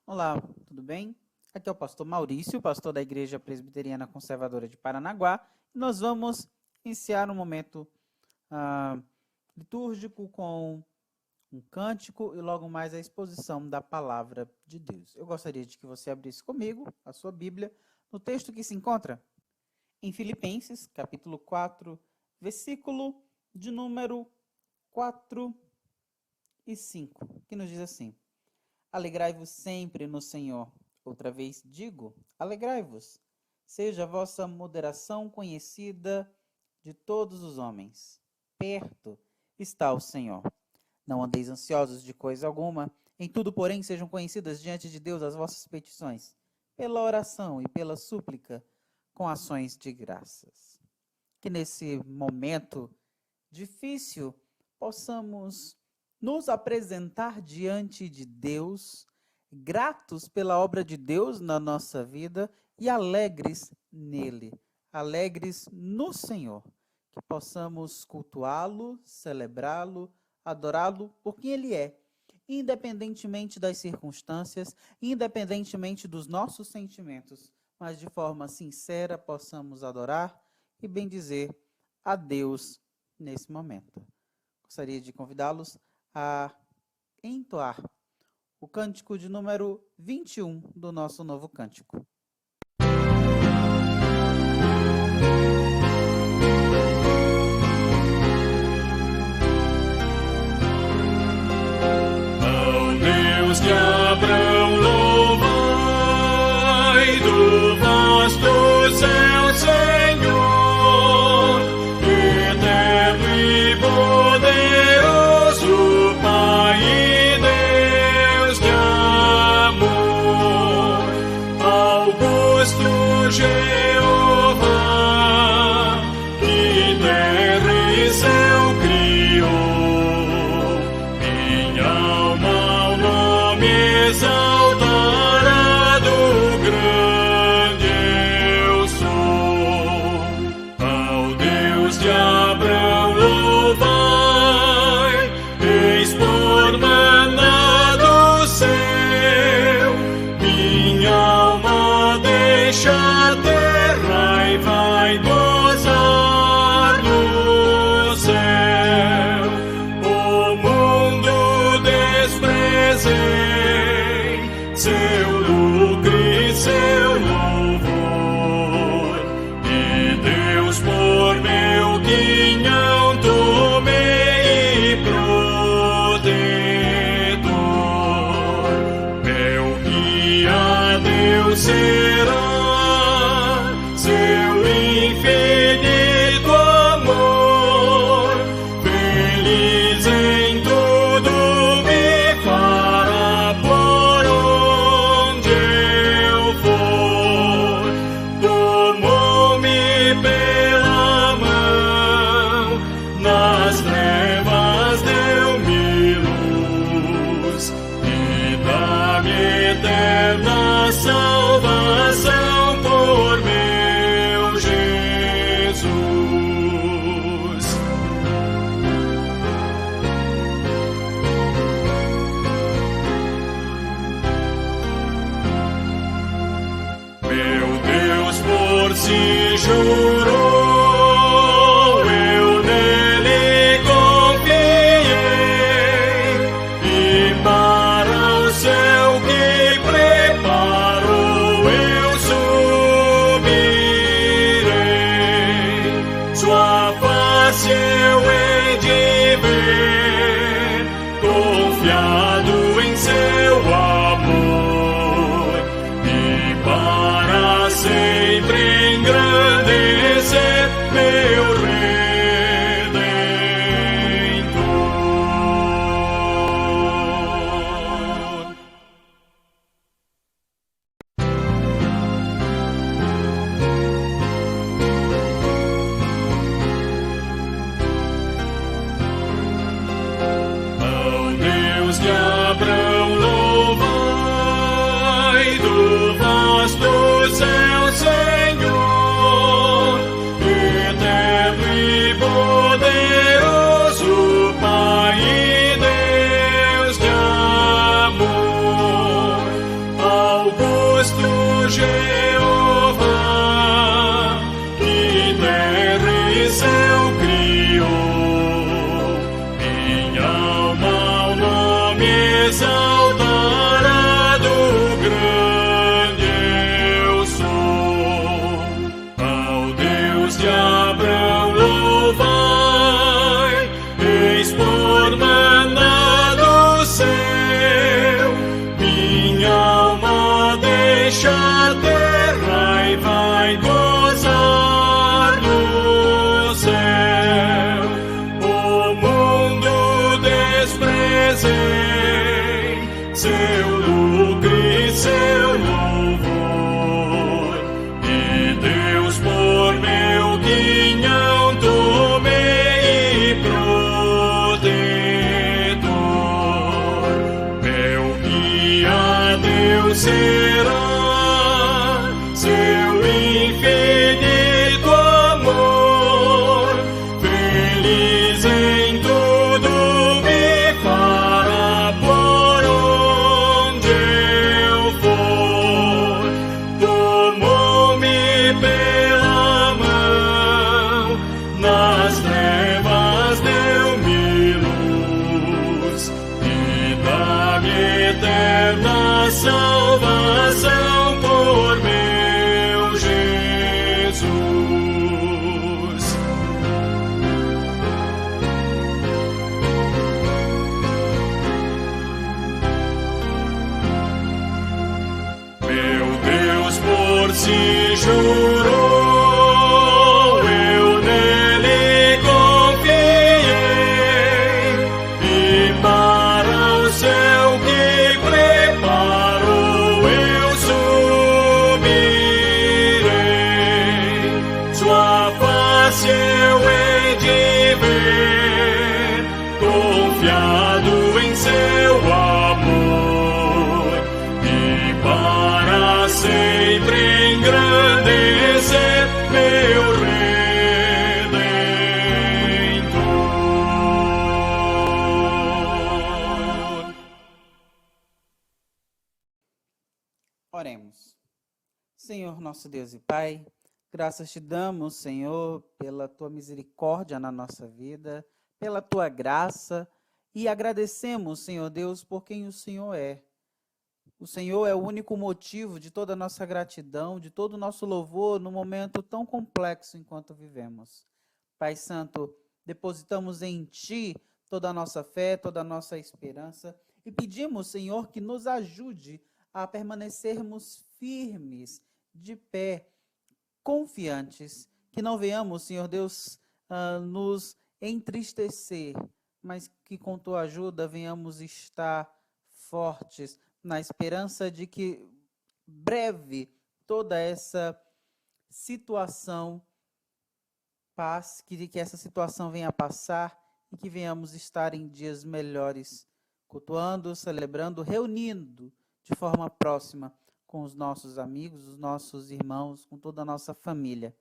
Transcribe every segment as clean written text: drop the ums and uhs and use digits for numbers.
Olá, tudo bem? Aqui é o pastor Maurício, pastor da Igreja Presbiteriana Conservadora de Paranaguá. E nós vamos iniciar um momento litúrgico com um cântico e logo mais a exposição da palavra de Deus. Eu gostaria de que você abrisse comigo a sua Bíblia no texto que se encontra em Filipenses, capítulo 4, versículo de número 4 e 5, que nos diz assim: Alegrai-vos sempre no Senhor. Outra vez digo, alegrai-vos. Seja a vossa moderação conhecida de todos os homens. Perto está o Senhor. Não andeis ansiosos de coisa alguma. Em tudo, porém, sejam conhecidas diante de Deus as vossas petições, pela oração e pela súplica, com ações de graças. Que nesse momento difícil possamos nos apresentar diante de Deus, gratos pela obra de Deus na nossa vida e alegres nele, alegres no Senhor. Que possamos cultuá-lo, celebrá-lo, adorá-lo por quem ele é, independentemente das circunstâncias, independentemente dos nossos sentimentos, mas de forma sincera possamos adorar e bendizer a Deus nesse momento. Gostaria de convidá-los a entoar o cântico de número 21 do nosso novo cântico. Ao Deus de Abraão louvai, do vasto céu, Senhor, eterno e poderoso Pai e Deus de amor, augusto Jeová, que terra e céu criou. Minha alma ao nome exaltará, do grande eu sou. Ao Deus de Abraão louvai, eis por maná do céu. Minha alma deixa a terra e vai gozar no céu. O mundo desprezei, seu lucro e seu louvor, e Deus por meu quinhão tomei e protetor. Meu guia Deus será, seu infinito amor, feliz em tudo me fará por onde eu for. Tomou-me pela mão, nas trevas deu-me luz, e dá-me eterna salvação por meu Jesus. Meu Deus por si jurou, eu nele confiei, e para o céu que preparou eu subirei. Sua face eu hei de ver, confiado em seu amor, e para sempre engrandecer meu Redentor. Ao Deus de Abraão louvai, do vasto céu, Senhor, eterno e poderoso Pai e Deus de amor, exaltará do grande eu sou. Ao Deus de Abraão louvai, eis por maná do céu, minha alma deixa a terra e vai gozar no céu. O mundo desprezei seu lucro e seu louvor, e Deus por meu quinhão tomei e protetor. Meu guia Deus será, seu infinito amor, feliz em tudo me fará por onde eu for. Tomou-me pela mão, nas trevas deu-me luz, e dá-me eterna salvação por meu Jesus. Meu Deus por si jurou, eu nele confiei, e para o céu que preparou eu subirei. Sua face eu hei de ver, confiado em seu amor, e para sempre engrandecer meu Redentor. Oremos. Senhor nosso Deus e Pai, graças te damos, Senhor, pela tua misericórdia na nossa vida, pela tua graça, e agradecemos, Senhor Deus, por quem o Senhor é. O Senhor é o único motivo de toda a nossa gratidão, de todo o nosso louvor num momento tão complexo enquanto vivemos. Pai Santo, depositamos em Ti toda a nossa fé, toda a nossa esperança, e pedimos, Senhor, que nos ajude a permanecermos firmes, de pé, confiantes, que não venhamos, Senhor Deus, nos entristecer, mas que com Tua ajuda venhamos estar fortes, na esperança de que breve toda essa situação passe, que essa situação venha a passar e que venhamos estar em dias melhores, cultuando, celebrando, reunindo de forma próxima com os nossos amigos, os nossos irmãos, com toda a nossa família.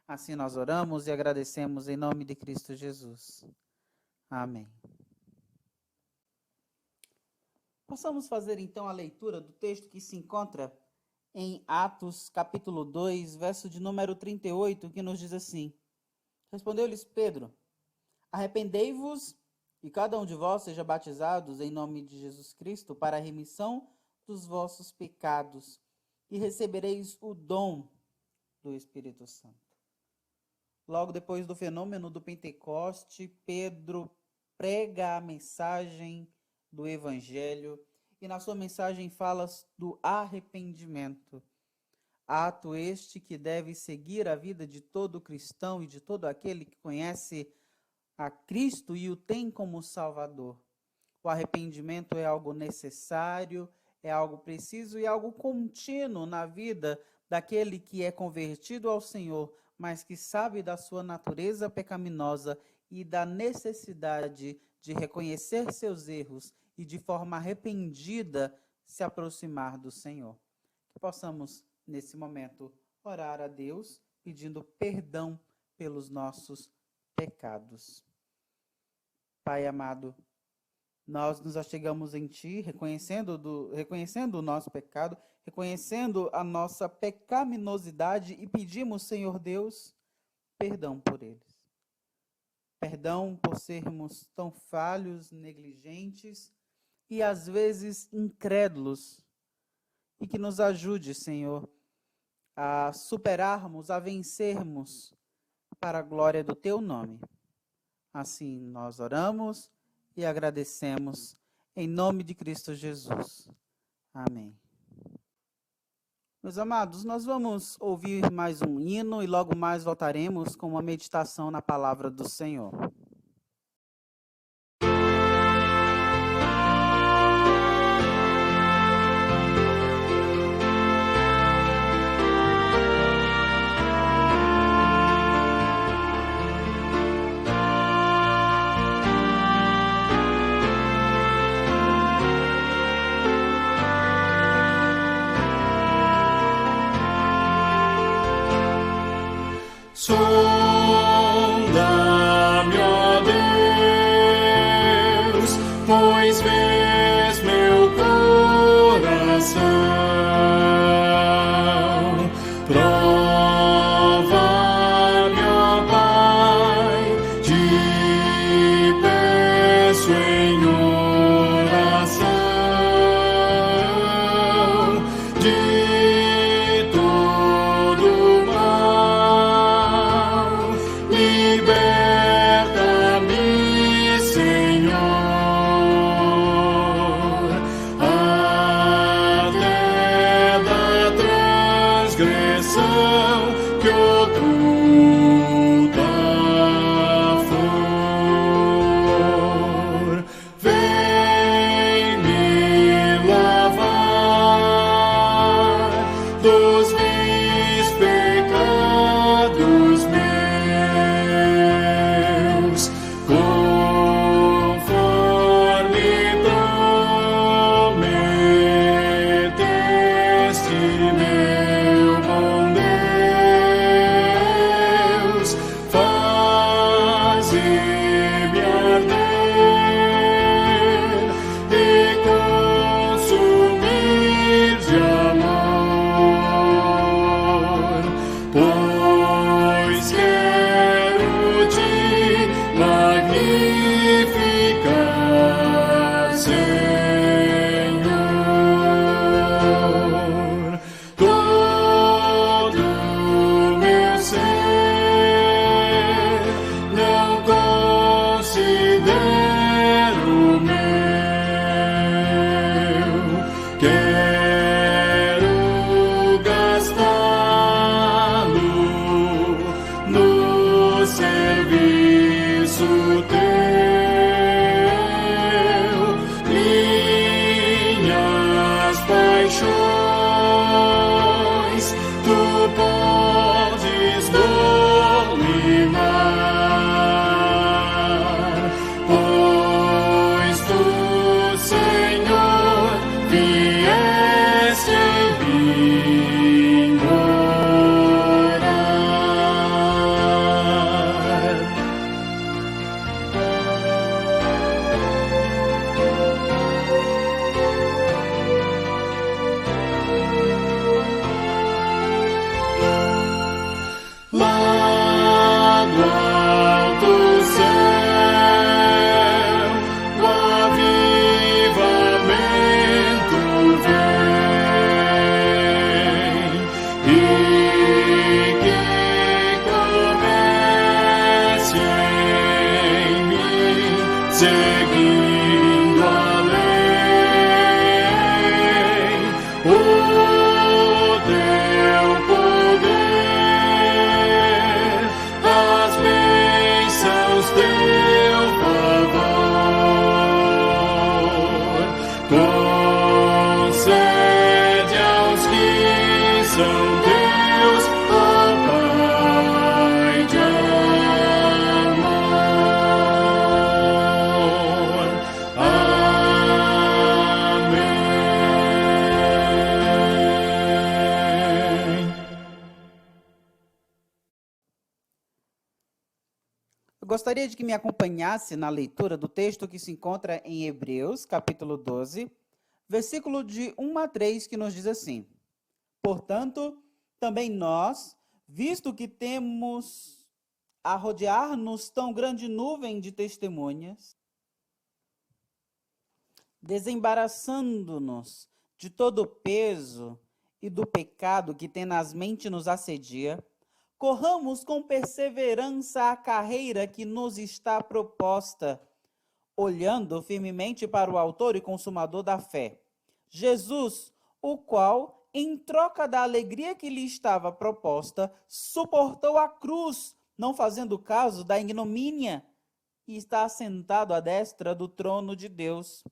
Assim nós oramos e agradecemos em nome de Cristo Jesus. Amém. Possamos fazer então a leitura do texto que se encontra em Atos capítulo 2, verso de número 38, que nos diz assim: Respondeu-lhes Pedro: Arrependei-vos e cada um de vós seja batizados em nome de Jesus Cristo para a remissão dos vossos pecados, e recebereis o dom do Espírito Santo. Logo depois do fenômeno do Pentecoste, Pedro prega a mensagem do Evangelho, e na sua mensagem fala do arrependimento. Ato este que deve seguir a vida de todo cristão e de todo aquele que conhece a Cristo e o tem como Salvador. O arrependimento é algo necessário, é algo preciso e algo contínuo na vida daquele que é convertido ao Senhor, mas que sabe da sua natureza pecaminosa e da necessidade de reconhecer seus erros e de forma arrependida se aproximar do Senhor. Que possamos, nesse momento, orar a Deus, pedindo perdão pelos nossos pecados. Pai amado, nós nos achegamos em Ti, reconhecendo o nosso pecado, reconhecendo a nossa pecaminosidade e pedimos, Senhor Deus, perdão por eles. Perdão por sermos tão falhos, negligentes e às vezes incrédulos, e que nos ajude, Senhor, a superarmos, a vencermos para a glória do Teu nome. Assim nós oramos e agradecemos em nome de Cristo Jesus. Amém. Meus amados, nós vamos ouvir mais um hino e logo mais voltaremos com uma meditação na palavra do Senhor. Sonda-me, ó Deus, pois vês meu coração. Prova-me, ó Pai, te peço em oração, de todo mal. Liberta-me, Senhor, até da transgressão que oculta for. Vem me lavar dos vis pecados meus, conforme prometeste, meu bom Deus. Faze-me arder e consumir de amor, pois quero te magnificar, Senhor. Todo meu ser não considero meu, quero gastá-lo no serviço teu. Minhas paixões tu podes dominar, pois tu, Senhor, vieste em mim morar. Lá do alto céu, o avivamento vem, e que comece em mim, seguindo além o teu poder, as bênçãos teu favor. Concede aos que são teus, ó Pai de amor. Amém. Eu gostaria de que me acompanhasse na leitura do texto que se encontra em Hebreus, capítulo 12, versículo de 1 a 3, que nos diz assim: Portanto, também nós, visto que temos a rodear-nos tão grande nuvem de testemunhas, desembaraçando-nos de todo o peso e do pecado que tenazmente nos assedia, corramos com perseverança a carreira que nos está proposta, olhando firmemente para o autor e consumador da fé, Jesus, o qual, em troca da alegria que lhe estava proposta, suportou a cruz, não fazendo caso da ignomínia, e está assentado à destra do trono de Deus.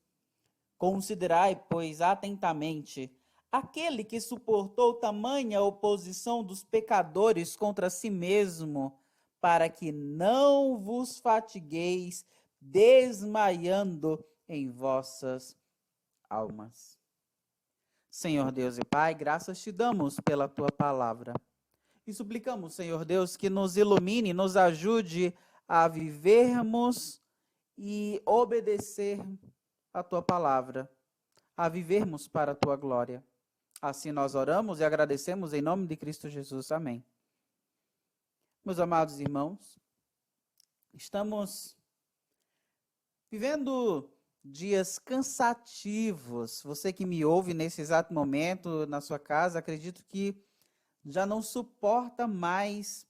Considerai, pois, atentamente aquele que suportou tamanha oposição dos pecadores contra si mesmo, para que não vos fatigueis desmaiando em vossas almas. Senhor Deus e Pai, graças te damos pela tua palavra. E suplicamos, Senhor Deus, que nos ilumine, nos ajude a vivermos e obedecer a tua palavra, a vivermos para a tua glória. Assim nós oramos e agradecemos em nome de Cristo Jesus. Amém. Meus amados irmãos, estamos vivendo dias cansativos. Você que me ouve nesse exato momento na sua casa, acredito que já não suporta mais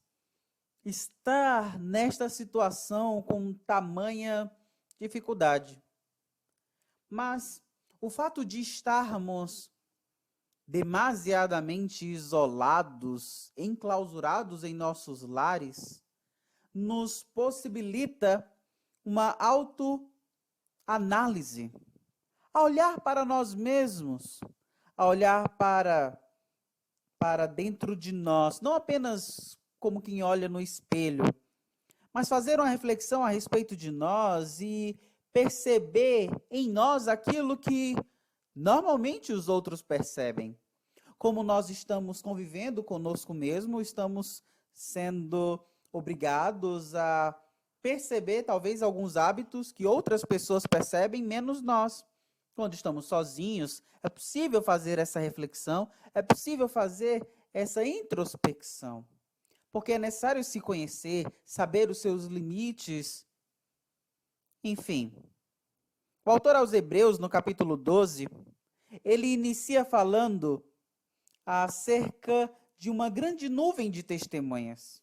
estar nesta situação com tamanha dificuldade. Mas o fato de estarmos demasiadamente isolados, enclausurados em nossos lares, nos possibilita uma autoanálise, a olhar para nós mesmos, a olhar para dentro de nós, não apenas como quem olha no espelho, mas fazer uma reflexão a respeito de nós e perceber em nós aquilo que normalmente os outros percebem. Como nós estamos convivendo conosco mesmo, estamos sendo obrigados a perceber talvez alguns hábitos que outras pessoas percebem, menos nós. Quando estamos sozinhos, é possível fazer essa reflexão, é possível fazer essa introspecção. Porque é necessário se conhecer, saber os seus limites. Enfim, o autor aos Hebreus, no capítulo 12, ele inicia falando acerca de uma grande nuvem de testemunhas.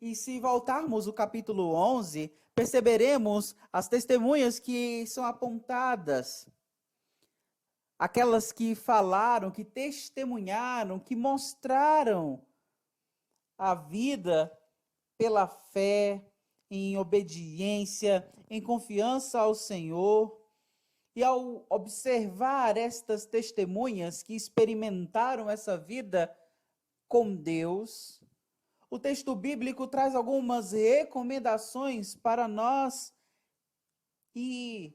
E se voltarmos ao capítulo 11, perceberemos as testemunhas que são apontadas. Aquelas que falaram, que testemunharam, que mostraram a vida pela fé, em obediência, em confiança ao Senhor. E ao observar estas testemunhas que experimentaram essa vida com Deus, o texto bíblico traz algumas recomendações para nós e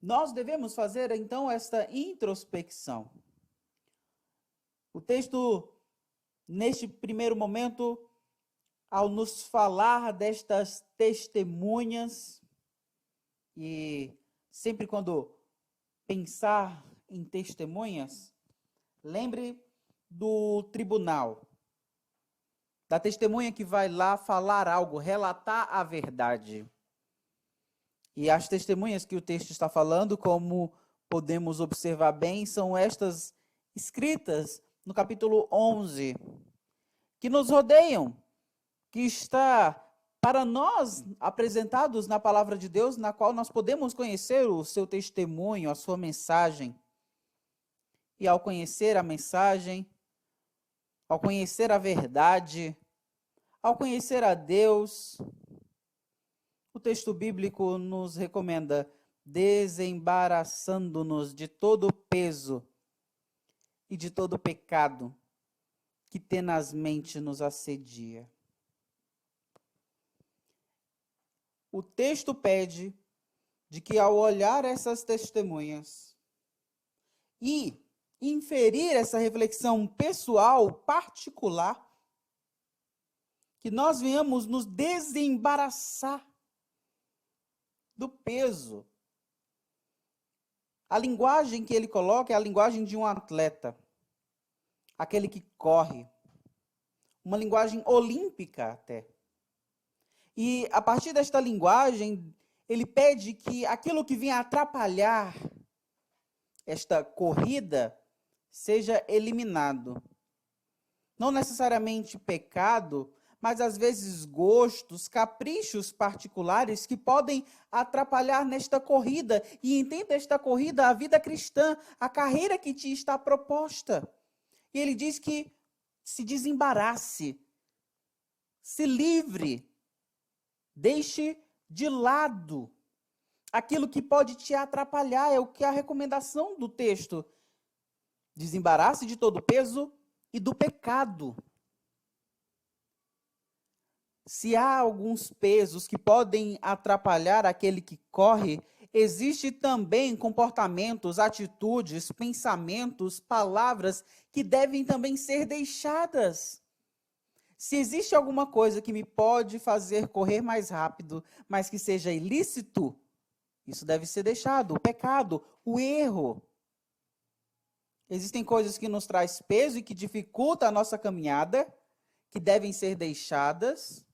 nós devemos fazer então esta introspecção. O texto, neste primeiro momento, ao nos falar destas testemunhas, e sempre quando pensar em testemunhas, lembre do tribunal, da testemunha que vai lá falar algo, relatar a verdade. E as testemunhas que o texto está falando, como podemos observar bem, são estas escritas no capítulo 11, que nos rodeiam, que está para nós apresentados na palavra de Deus, na qual nós podemos conhecer o seu testemunho, a sua mensagem. E ao conhecer a mensagem, ao conhecer a verdade, ao conhecer a Deus, o texto bíblico nos recomenda desembaraçando-nos de todo o peso e de todo o pecado que tenazmente nos assedia. O texto pede de que ao olhar essas testemunhas e inferir essa reflexão pessoal, particular, que nós venhamos nos desembaraçar do peso. A linguagem que ele coloca é a linguagem de um atleta, aquele que corre, uma linguagem olímpica até. E a partir desta linguagem, ele pede que aquilo que vinha atrapalhar, esta corrida seja eliminado. Não necessariamente pecado, mas às vezes gostos, caprichos particulares que podem atrapalhar nesta corrida. E entenda esta corrida, a vida cristã, a carreira que te está proposta. E ele diz que se desembarace, se livre, deixe de lado aquilo que pode te atrapalhar. É o que é a recomendação do texto. Desembarace de todo o peso e do pecado. Se há alguns pesos que podem atrapalhar aquele que corre, existe também comportamentos, atitudes, pensamentos, palavras que devem também ser deixadas. Se existe alguma coisa que me pode fazer correr mais rápido, mas que seja ilícito, isso deve ser deixado. O pecado, o erro. Existem coisas que nos traz peso e que dificultam a nossa caminhada, que devem ser deixadas,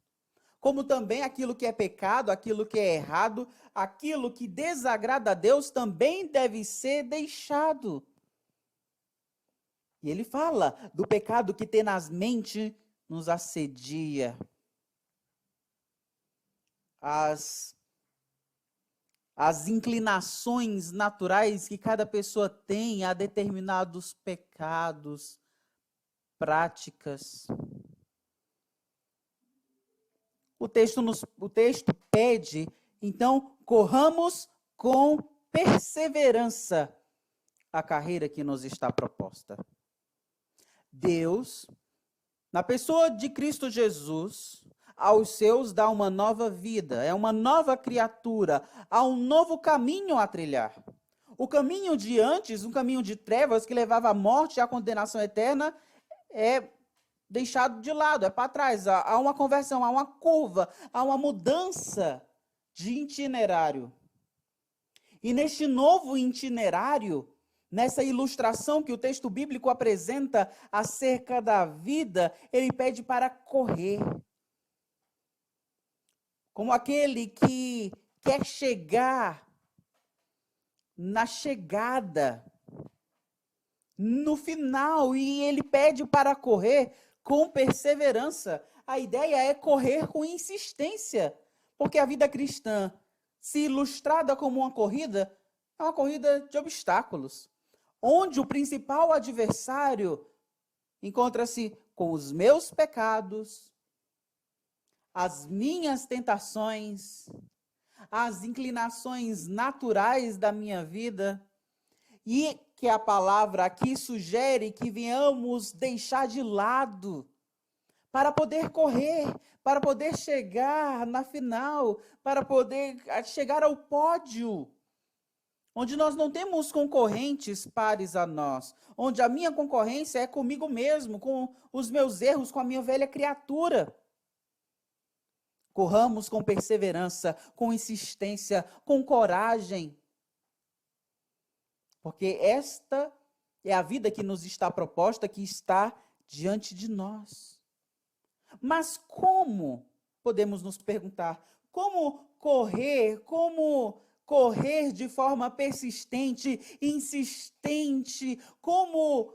como também aquilo que é pecado, aquilo que é errado, aquilo que desagrada a Deus também deve ser deixado. E ele fala do pecado que tenazmente nos assedia. As inclinações naturais que cada pessoa tem a determinados pecados, práticas. O texto pede, então, corramos com perseverança a carreira que nos está proposta. Deus, na pessoa de Cristo Jesus, aos seus dá uma nova vida, é uma nova criatura, há um novo caminho a trilhar. O caminho de antes, um caminho de trevas que levava à morte e à condenação eterna, é deixado de lado, é para trás. Há uma conversão, há uma curva, há uma mudança de itinerário. E neste novo itinerário, nessa ilustração que o texto bíblico apresenta acerca da vida, ele pede para correr. Como aquele que quer chegar na chegada, no final, e ele pede para correr com perseverança. A ideia é correr com insistência, porque a vida cristã, se ilustrada como uma corrida, é uma corrida de obstáculos, onde o principal adversário encontra-se com os meus pecados, as minhas tentações, as inclinações naturais da minha vida, e que a palavra aqui sugere que venhamos deixar de lado para poder correr, para poder chegar na final, para poder chegar ao pódio, onde nós não temos concorrentes pares a nós, onde a minha concorrência é comigo mesmo, com os meus erros, com a minha velha criatura. Corramos com perseverança, com insistência, com coragem, porque esta é a vida que nos está proposta, que está diante de nós. Mas como, podemos nos perguntar, como correr de forma persistente, insistente, como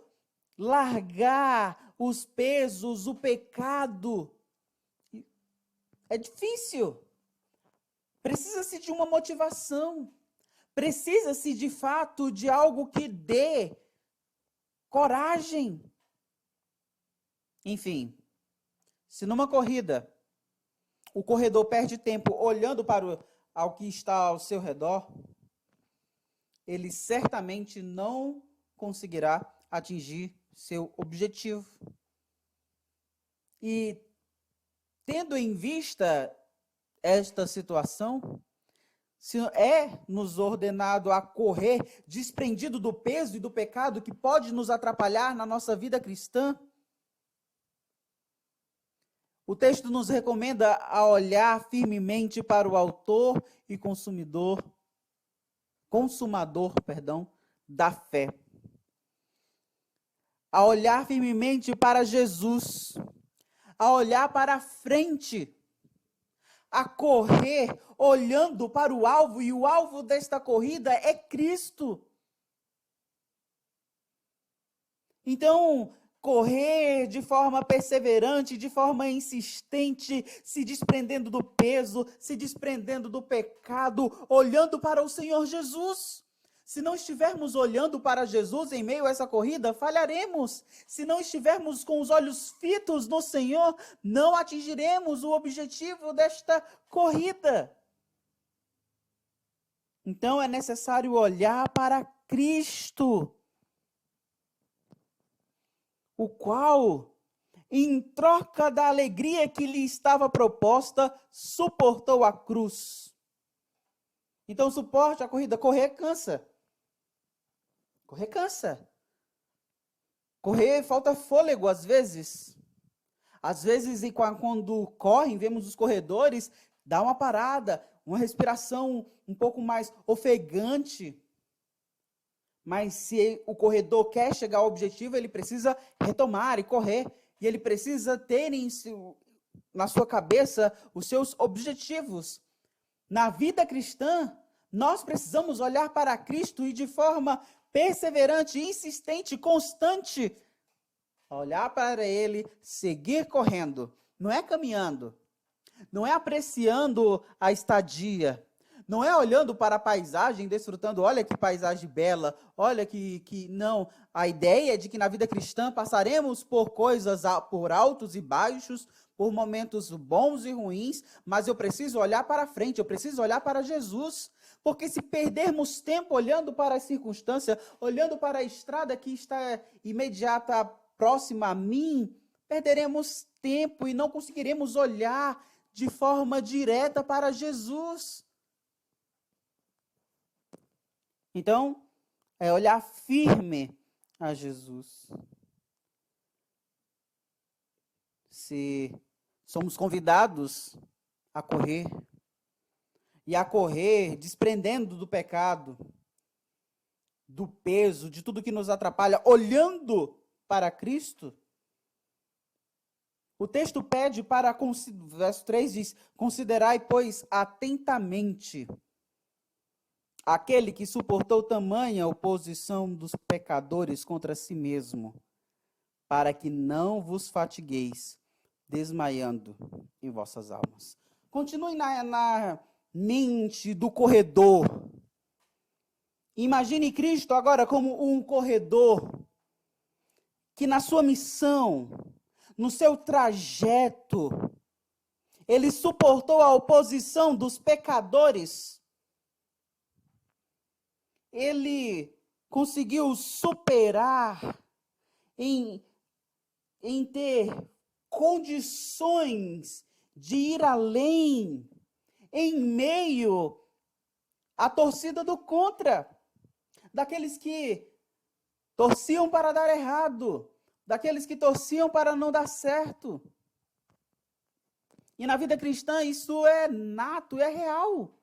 largar os pesos, o pecado? É difícil. Precisa-se de uma motivação. Precisa-se, de fato, de algo que dê coragem. Enfim, se numa corrida o corredor perde tempo olhando para ao que está ao seu redor, ele certamente não conseguirá atingir seu objetivo. E, tendo em vista esta situação, se é nos ordenado a correr desprendido do peso e do pecado que pode nos atrapalhar na nossa vida cristã, o texto nos recomenda a olhar firmemente para o autor e consumador, da fé. A olhar firmemente para Jesus, a olhar para a frente, a correr olhando para o alvo, e o alvo desta corrida é Cristo. Então, correr de forma perseverante, de forma insistente, se desprendendo do peso, se desprendendo do pecado, olhando para o Senhor Jesus. Se não estivermos olhando para Jesus em meio a essa corrida, falharemos. Se não estivermos com os olhos fitos no Senhor, não atingiremos o objetivo desta corrida. Então é necessário olhar para Cristo, o qual, em troca da alegria que lhe estava proposta, suportou a cruz. Então suporte a corrida. Correr cansa. Correr cansa. Correr falta fôlego às vezes. Às vezes, quando correm, vemos os corredores, dá uma parada, uma respiração um pouco mais ofegante. Mas se o corredor quer chegar ao objetivo, ele precisa retomar e correr. E ele precisa ter na sua cabeça os seus objetivos. Na vida cristã, nós precisamos olhar para Cristo e de forma perseverante, insistente, constante, olhar para Ele, seguir correndo. Não é caminhando, não é apreciando a estadia, não é olhando para a paisagem, desfrutando, olha que paisagem bela, olha que não. A ideia é de que na vida cristã passaremos por coisas, por altos e baixos, por momentos bons e ruins, mas eu preciso olhar para frente, eu preciso olhar para Jesus. Porque se perdermos tempo olhando para a circunstância, olhando para a estrada que está imediata, próxima a mim, perderemos tempo e não conseguiremos olhar de forma direta para Jesus. Então, é olhar firme a Jesus. Se somos convidados a correr, e a correr desprendendo do pecado, do peso, de tudo que nos atrapalha, olhando para Cristo, o texto pede para, verso 3 diz, considerai, pois, atentamente aquele que suportou tamanha oposição dos pecadores contra si mesmo, para que não vos fatigueis, desmaiando em vossas almas. Continue na mente do corredor. Imagine Cristo agora como um corredor que na sua missão, no seu trajeto, ele suportou a oposição dos pecadores. Ele conseguiu superar em ter condições de ir além em meio à torcida do contra, daqueles que torciam para dar errado, daqueles que torciam para não dar certo. E na vida cristã isso é nato, é real.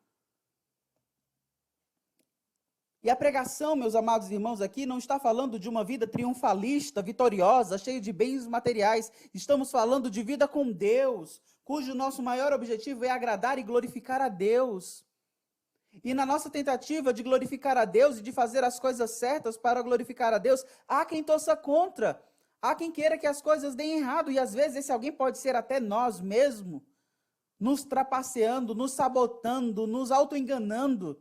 E a pregação, meus amados irmãos, aqui não está falando de uma vida triunfalista, vitoriosa, cheia de bens materiais. Estamos falando de vida com Deus, cujo nosso maior objetivo é agradar e glorificar a Deus. E na nossa tentativa de glorificar a Deus e de fazer as coisas certas para glorificar a Deus, há quem torça contra, há quem queira que as coisas deem errado, e às vezes esse alguém pode ser até nós mesmos, nos trapaceando, nos sabotando, nos auto-enganando.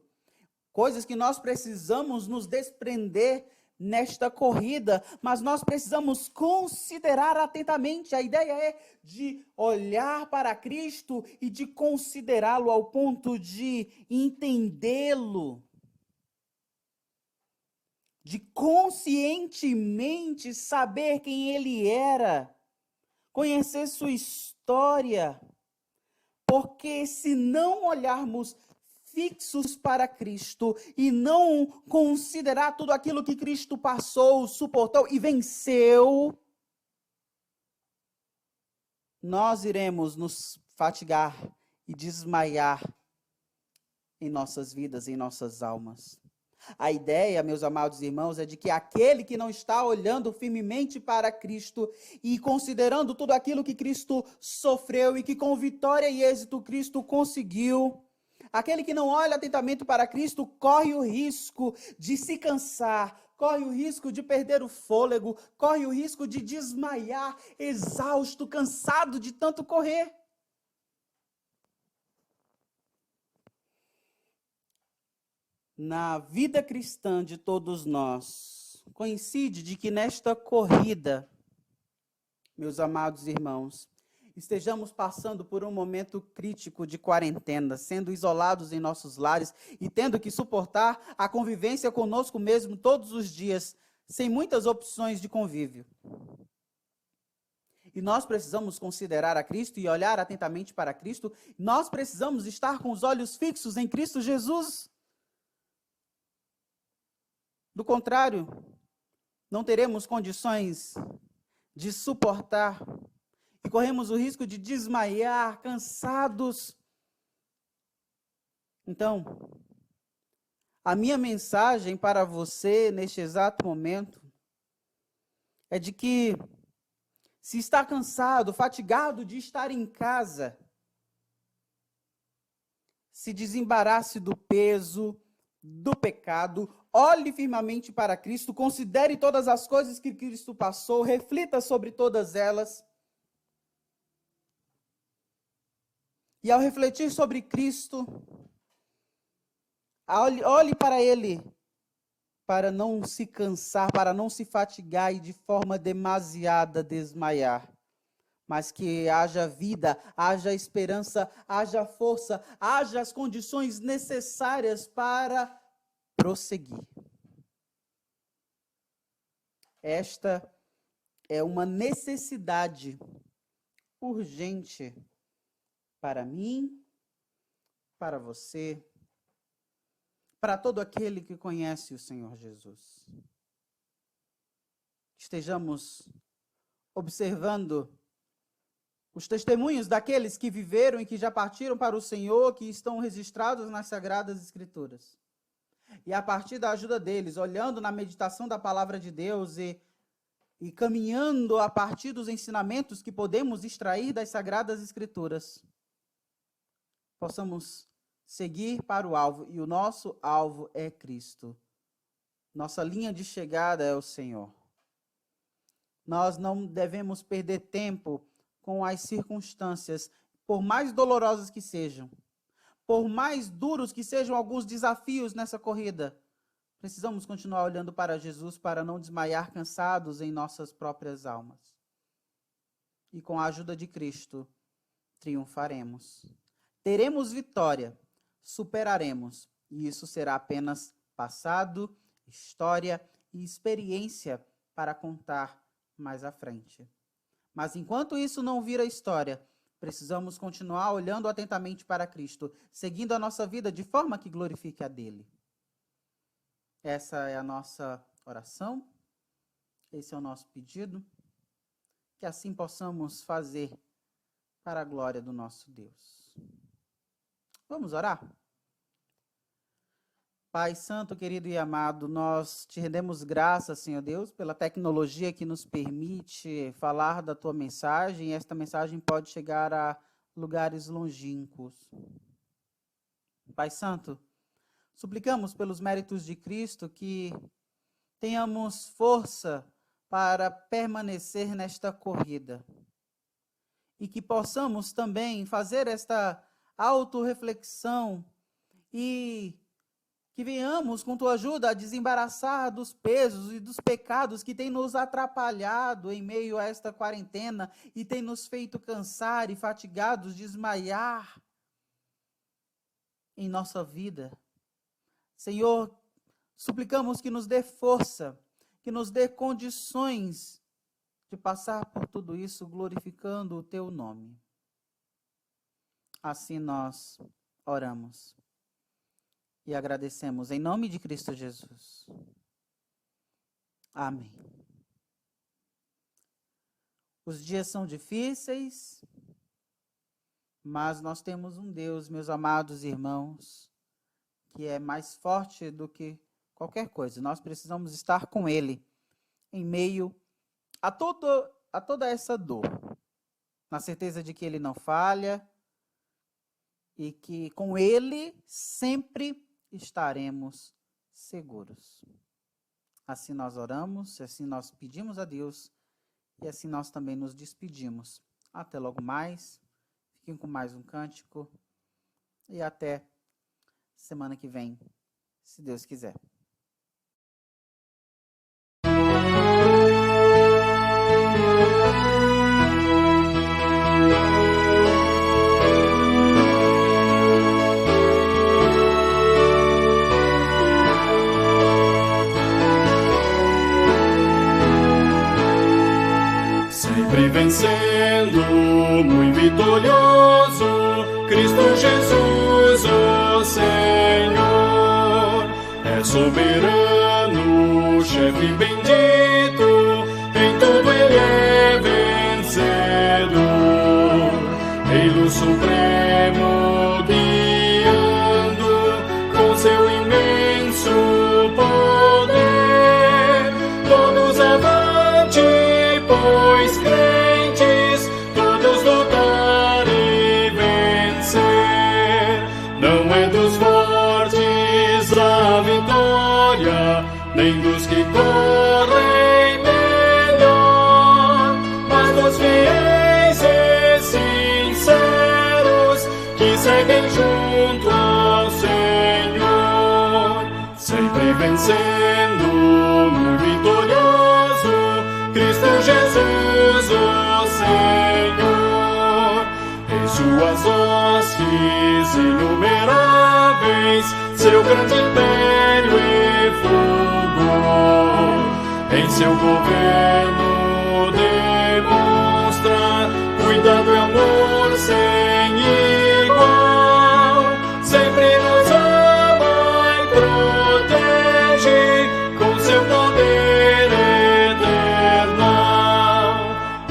Coisas que nós precisamos nos desprender nesta corrida, mas nós precisamos considerar atentamente. A ideia é de olhar para Cristo e de considerá-lo ao ponto de entendê-lo, de conscientemente saber quem ele era, conhecer sua história, porque se não olharmos fixos para Cristo e não considerar tudo aquilo que Cristo passou, suportou e venceu, nós iremos nos fatigar e desmaiar em nossas vidas, em nossas almas. A ideia, meus amados irmãos, é de que aquele que não está olhando firmemente para Cristo e considerando tudo aquilo que Cristo sofreu e que com vitória e êxito Cristo conseguiu, aquele que não olha atentamente para Cristo corre o risco de se cansar, corre o risco de perder o fôlego, corre o risco de desmaiar, exausto, cansado de tanto correr. Na vida cristã de todos nós, coincide de que nesta corrida, meus amados irmãos, estejamos passando por um momento crítico de quarentena, sendo isolados em nossos lares e tendo que suportar a convivência conosco mesmo todos os dias, sem muitas opções de convívio. E nós precisamos considerar a Cristo e olhar atentamente para Cristo. Nós precisamos estar com os olhos fixos em Cristo Jesus. Do contrário, não teremos condições de suportar e corremos o risco de desmaiar, cansados. Então, a minha mensagem para você neste exato momento é de que, se está cansado, fatigado de estar em casa, se desembarace do peso, do pecado, olhe firmemente para Cristo, considere todas as coisas que Cristo passou, reflita sobre todas elas. E ao refletir sobre Cristo, olhe para Ele, para não se cansar, para não se fatigar e de forma demasiada desmaiar. Mas que haja vida, haja esperança, haja força, haja as condições necessárias para prosseguir. Esta é uma necessidade urgente para mim, para você, para todo aquele que conhece o Senhor Jesus. Estejamos observando os testemunhos daqueles que viveram e que já partiram para o Senhor, que estão registrados nas Sagradas Escrituras. E a partir da ajuda deles, olhando na meditação da palavra de Deus e caminhando a partir dos ensinamentos que podemos extrair das Sagradas Escrituras, possamos seguir para o alvo, e o nosso alvo é Cristo. Nossa linha de chegada é o Senhor. Nós não devemos perder tempo com as circunstâncias, por mais dolorosas que sejam, por mais duros que sejam alguns desafios nessa corrida. Precisamos continuar olhando para Jesus para não desmaiar cansados em nossas próprias almas. E com a ajuda de Cristo, triunfaremos. Teremos vitória, superaremos, e isso será apenas passado, história e experiência para contar mais à frente. Mas enquanto isso não vira história, precisamos continuar olhando atentamente para Cristo, seguindo a nossa vida de forma que glorifique a dele. Essa é a nossa oração, esse é o nosso pedido, que assim possamos fazer para a glória do nosso Deus. Vamos orar? Pai Santo, querido e amado, nós te rendemos graças, Senhor Deus, pela tecnologia que nos permite falar da tua mensagem, e esta mensagem pode chegar a lugares longínquos. Pai Santo, suplicamos pelos méritos de Cristo que tenhamos força para permanecer nesta corrida e que possamos também fazer esta autorreflexão e que venhamos, com tua ajuda, a desembaraçar dos pesos e dos pecados que têm nos atrapalhado em meio a esta quarentena e têm nos feito cansar e fatigados, desmaiar em nossa vida. Senhor, suplicamos que nos dê força, que nos dê condições de passar por tudo isso glorificando o teu nome. Assim nós oramos e agradecemos em nome de Cristo Jesus. Amém. Os dias são difíceis, mas nós temos um Deus, meus amados irmãos, que é mais forte do que qualquer coisa. Nós precisamos estar com Ele em meio a toda essa dor, na certeza de que Ele não falha e que com Ele sempre estaremos seguros. Assim nós oramos, assim nós pedimos a Deus e assim nós também nos despedimos. Até logo mais, fiquem com mais um cântico e até semana que vem, se Deus quiser. Sempre vencendo, muito vitorioso, Cristo Jesus, o Senhor, é soberano, chefe bendito, em tudo Ele é vencedor, Rei supremo guiando com seu imenso poder, todos avante, pois crentes, todos lutar e vencer. Não é dos fortes a vitória, nem dos que correm melhor, mas dos fiéis e sinceros que seguem junto ao Senhor, sempre vencendo, muito vitorioso, Cristo Jesus, o Senhor, em suas hostes inumeráveis, seu grande império e fulgor, em seu governo demonstra cuidado e amor sem igual, sempre nos ama e protege com seu poder eternal.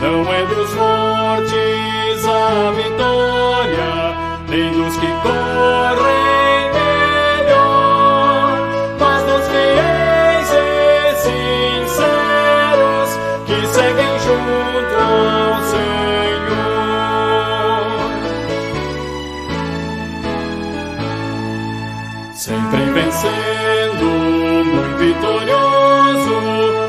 Não é dos fortes a vitória, nem dos que correm melhor, mas dos fiéis e sinceros que seguem junto ao Senhor. Sempre vencendo, muito vitorioso,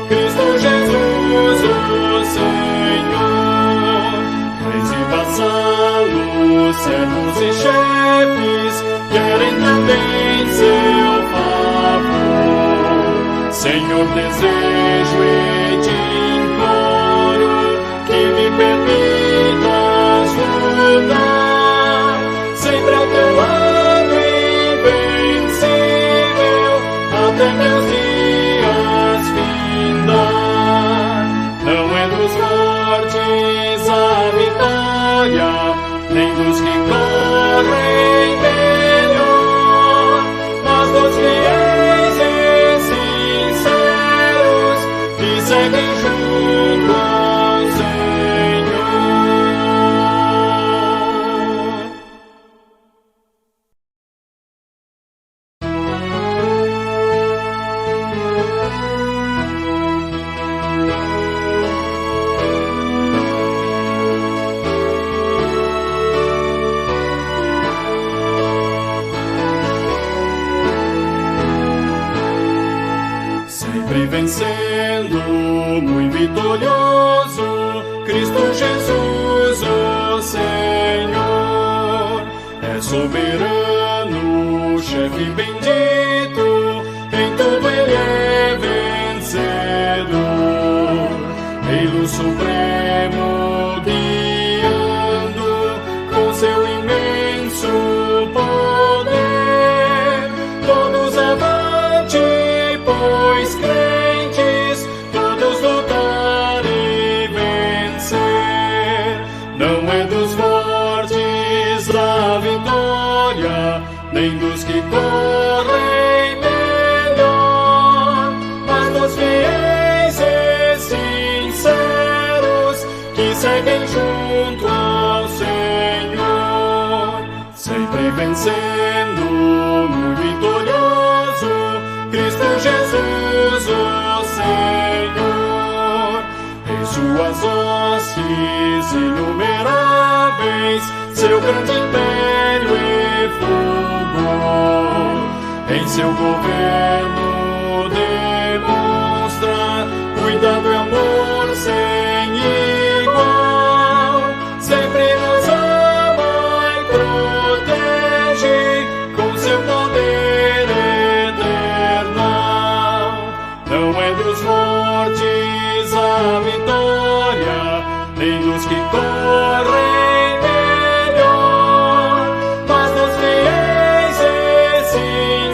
Cristo Jesus, o Senhor, reis e vassalos, servos e chefes, querem também seu favor. Senhor, desejo e te imploro que me permitas lutar sempre ao teu lado invencível, até meus dias findar. Não é dos fortes a vitória, nem dos que correm melhor, mas dos fiéis e sinceros que seguem junto ao Senhor. Sempre vencendo, muito vitorioso, Cristo Jesus, o Senhor, é soberano, chefe bendito, em tudo Ele é vencedor, Rei supremo guiando com seu imenso poder, todos avante, pois crentes, todos lutar e vencer. Não é dos fortes a vitória, nem dos que correm melhor, mas dos fiéis e sinceros que seguem junto ao Senhor, sempre vencendo, muito vitorioso, Cristo Jesus, o Senhor, em suas hostes inumeráveis, seu grande império e fulgor, em seu governo demonstra Não é dos fortes a vitória, nem dos que correm melhor, mas dos fiéis e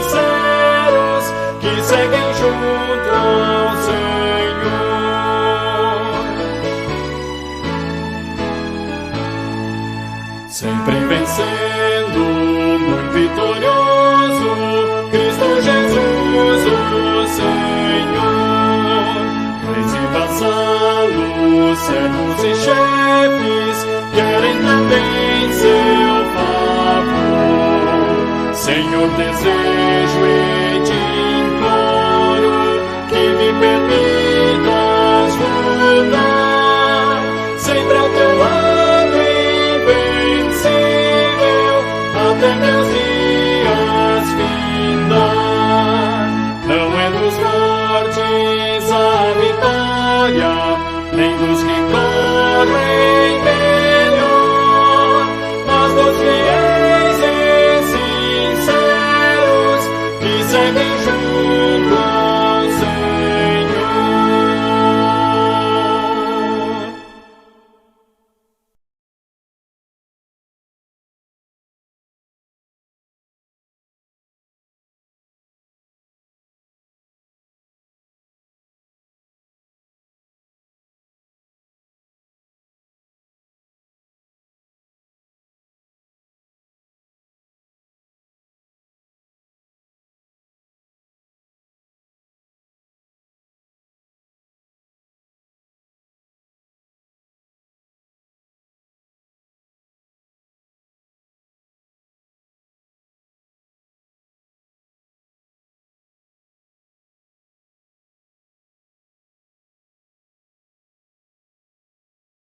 sinceros que seguem junto ao Senhor. Sempre vencendo, muito vitorioso, Cristo Jesus, o Senhor. Reis e vassalos, servos e chefes, querem também seu favor. Senhor, desejo e te imploro que me permitas lutar sempre ao teu lado invencível, até meus dias findar. Não é dos fortes a vitória, nem dos que correm